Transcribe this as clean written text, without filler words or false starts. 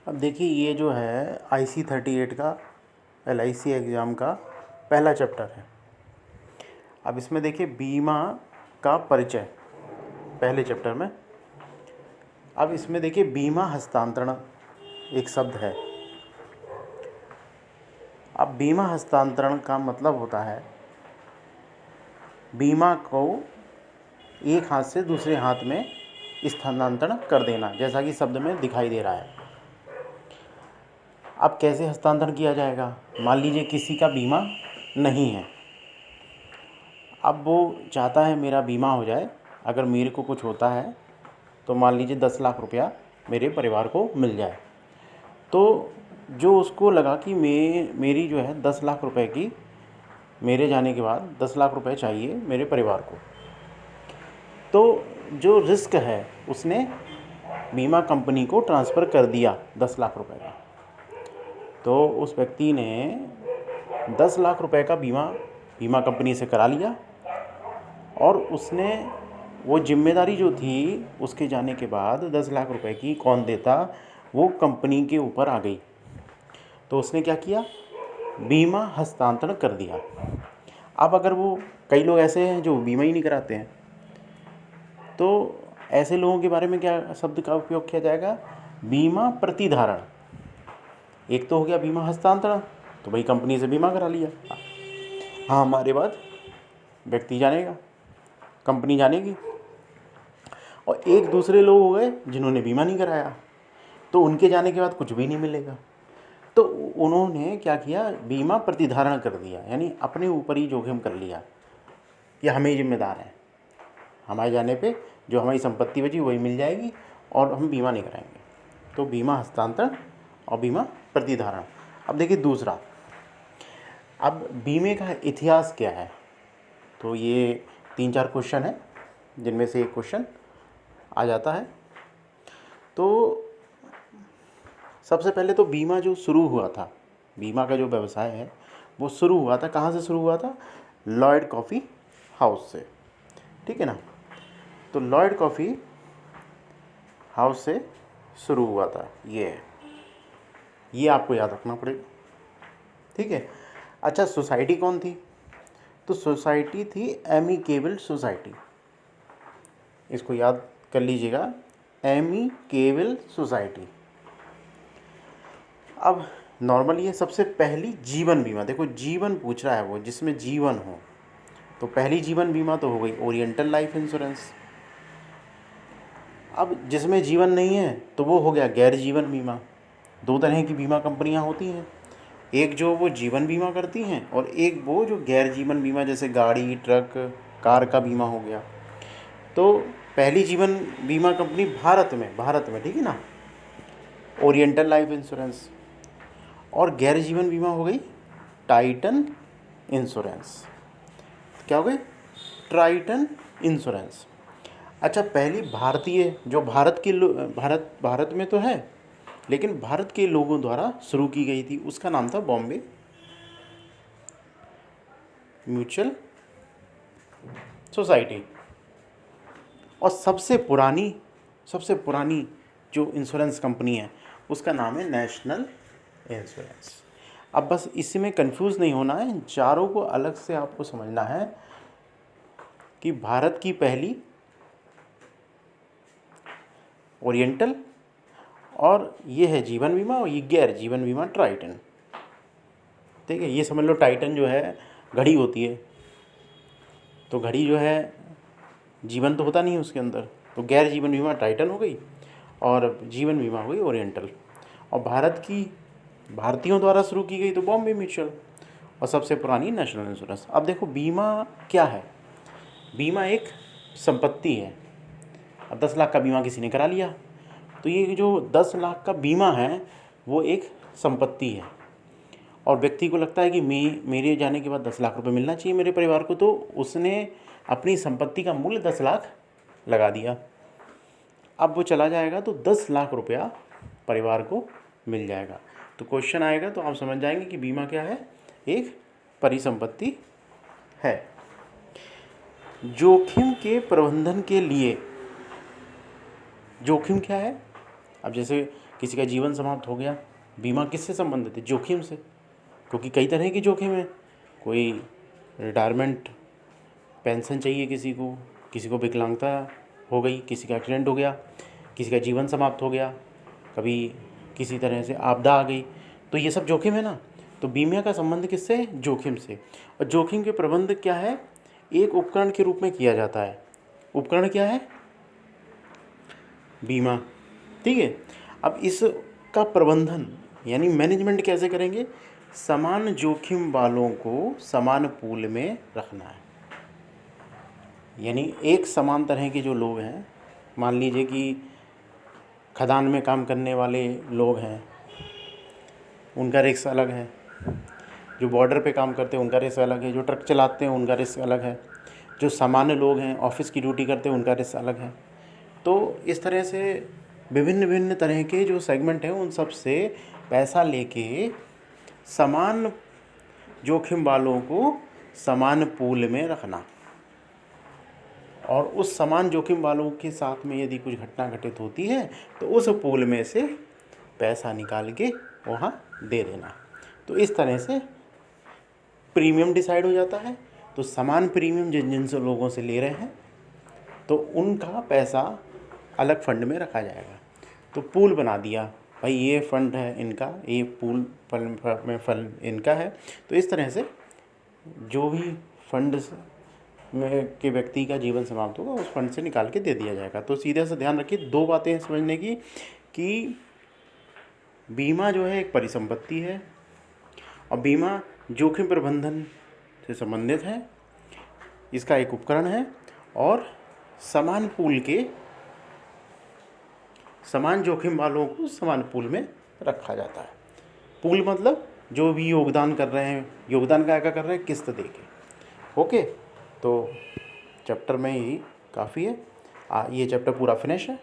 अब देखिए, ये जो है IC38 का LIC एग्ज़ाम का पहला चैप्टर है। अब इसमें देखिए बीमा का परिचय पहले चैप्टर में। अब इसमें देखिए बीमा हस्तांतरण एक शब्द है। अब बीमा हस्तांतरण का मतलब होता है बीमा को एक हाथ से दूसरे हाथ में स्थानांतरण कर देना, जैसा कि शब्द में दिखाई दे रहा है। अब कैसे हस्तांतरण किया जाएगा? मान लीजिए किसी का बीमा नहीं है, अब वो चाहता है मेरा बीमा हो जाए, अगर मेरे को कुछ होता है तो मान लीजिए 10 लाख रुपया मेरे परिवार को मिल जाए। तो जो उसको लगा कि मेरी जो है 10 लाख रुपए की, मेरे जाने के बाद 10 लाख रुपए चाहिए मेरे परिवार को, तो जो रिस्क है उसने बीमा कंपनी को ट्रांसफ़र कर दिया 10 लाख रुपए का। तो उस व्यक्ति ने 10 लाख रुपए का बीमा कंपनी से करा लिया, और उसने वो जिम्मेदारी जो थी उसके जाने के बाद 10 लाख रुपए की कौन देता, वो कंपनी के ऊपर आ गई। तो उसने क्या किया? बीमा हस्तांतरण कर दिया। अब अगर वो, कई लोग ऐसे हैं जो बीमा ही नहीं कराते हैं, तो ऐसे लोगों के बारे में क्या शब्द का उपयोग किया जाएगा? बीमा प्रतिधारण। एक तो हो गया बीमा हस्तांतरण, तो भाई कंपनी से बीमा करा लिया, हाँ हमारे बाद व्यक्ति जानेगा, कंपनी जानेगी। और एक दूसरे लोग हो गए जिन्होंने बीमा नहीं कराया, तो उनके जाने के बाद कुछ भी नहीं मिलेगा। तो उन्होंने क्या किया? बीमा प्रतिधारण कर दिया, यानी अपने ऊपर ही जोखिम कर लिया कि हम ही जिम्मेदार हैं, हमारे जाने पे जो हमारी संपत्ति बची वही मिल जाएगी और हम बीमा नहीं कराएंगे। तो बीमा हस्तांतरण और बीमा प्रतिधारण। अब देखिए दूसरा, अब बीमे का इतिहास क्या है? तो ये 3-4 क्वेश्चन है जिनमें से एक क्वेश्चन आ जाता है। तो सबसे पहले तो बीमा जो शुरू हुआ था, बीमा का जो व्यवसाय है वो शुरू हुआ था, कहाँ से शुरू हुआ था? लॉयड कॉफ़ी हाउस से, ठीक है ना। तो लॉयड कॉफ़ी हाउस से शुरू हुआ था, ये आपको याद रखना पड़ेगा, ठीक है। अच्छा, सोसाइटी कौन थी? तो सोसाइटी थी एमिकेबल सोसाइटी, इसको याद कर लीजिएगा, एमिकेबल सोसाइटी। अब नॉर्मली ये सबसे पहली जीवन बीमा, देखो जीवन पूछ रहा है वो, जिसमें जीवन हो, तो पहली जीवन बीमा तो हो गई ओरिएंटल लाइफ इंश्योरेंस। अब जिसमें जीवन नहीं है तो वो हो गया गैर जीवन बीमा। दो तरह की बीमा कंपनियां होती हैं, एक जो वो जीवन बीमा करती हैं और एक वो जो गैर जीवन बीमा, जैसे गाड़ी, ट्रक, कार का बीमा हो गया। तो पहली जीवन बीमा कंपनी भारत में ठीक है ना, ओरिएंटल लाइफ इंश्योरेंस। और गैर जीवन बीमा हो गई टाइटन इंश्योरेंस। क्या हो गई? Titan insurance. अच्छा, पहली भारतीय जो भारत में तो है, लेकिन भारत के लोगों द्वारा शुरू की गई थी, उसका नाम था बॉम्बे म्यूचुअल सोसाइटी। और सबसे पुरानी जो इंश्योरेंस कंपनी है उसका नाम है नेशनल इंश्योरेंस। अब बस इसमें कंफ्यूज नहीं होना है, चारों को अलग से आपको समझना है कि भारत की पहली ओरिएंटल, और ये है जीवन बीमा, और ये गैर जीवन बीमा टाइटन, ठीक है। ये समझ लो टाइटन जो है घड़ी होती है, तो घड़ी जो है जीवन तो होता नहीं है उसके अंदर, तो गैर जीवन बीमा टाइटन हो गई और जीवन बीमा हो गई ओरिएंटल। और भारतीयों द्वारा शुरू की गई तो बॉम्बे म्यूचुअल, और सबसे पुरानी नेशनल इंश्योरेंस। अब देखो बीमा क्या है? बीमा एक संपत्ति है। अब 10 लाख का बीमा किसी ने करा लिया, तो ये जो 10 लाख का बीमा है वो एक संपत्ति है, और व्यक्ति को लगता है कि मेरे जाने के बाद 10 लाख रुपए मिलना चाहिए मेरे परिवार को, तो उसने अपनी संपत्ति का मूल्य 10 लाख लगा दिया। अब वो चला जाएगा तो 10 लाख रुपया परिवार को मिल जाएगा। तो क्वेश्चन आएगा तो आप समझ जाएंगे कि बीमा क्या है? एक परिसंपत्ति है। जोखिम के प्रबंधन के लिए, जोखिम क्या है? अब जैसे किसी का जीवन समाप्त हो गया, बीमा किससे संबंधित है? जोखिम से, क्योंकि कई तरह की जोखिम है। कोई रिटायरमेंट पेंशन चाहिए किसी को विकलांगता हो गई, किसी का एक्सीडेंट हो गया, किसी का जीवन समाप्त हो गया, कभी किसी तरह से आपदा आ गई, तो ये सब जोखिम है ना। तो बीमा का संबंध किससे है? जोखिम से। और जोखिम के प्रबंध क्या है? एक उपकरण के रूप में किया जाता है। उपकरण क्या है? बीमा। ठीक है। अब इसका प्रबंधन यानी मैनेजमेंट कैसे करेंगे? समान जोखिम वालों को समान पूल में रखना है। यानी एक समान तरह के जो लोग हैं, मान लीजिए कि खदान में काम करने वाले लोग हैं, उनका रिस्क अलग है। जो बॉर्डर पे काम करते हैं उनका रिस्क अलग है। जो ट्रक चलाते हैं उनका रिस्क अलग है। जो सामान्य लोग हैं, ऑफिस की ड्यूटी करते हैं, उनका रिस्क अलग है। तो इस तरह से विभिन्न विभिन्न तरह के जो सेगमेंट हैं उन सब से पैसा लेके समान जोखिम वालों को समान पूल में रखना, और उस समान जोखिम वालों के साथ में यदि कुछ घटना घटित होती है तो उस पूल में से पैसा निकाल के वहाँ दे देना। तो इस तरह से प्रीमियम डिसाइड हो जाता है। तो समान प्रीमियम जिन जिन से लोगों से ले रहे हैं तो उनका पैसा अलग फंड में रखा जाएगा। तो पूल बना दिया, भाई ये फंड है इनका, ये पूल फंड इनका है। तो इस तरह से जो भी फंड में के व्यक्ति का जीवन समाप्त होगा उस फंड से निकाल के दे दिया जाएगा। तो सीधे से ध्यान रखिए, दो बातें हैं समझने की कि बीमा जो है एक परिसंपत्ति है और बीमा जोखिम प्रबंधन से संबंधित है, इसका एक उपकरण है, और समान पूल के समान जोखिम वालों को समान पूल में रखा जाता है। पूल मतलब जो भी योगदान कर रहे हैं, योगदान क्या क्या कर रहे हैं, किस्त दे के। ओके, तो चैप्टर में यही काफ़ी है। ये चैप्टर पूरा फिनिश है।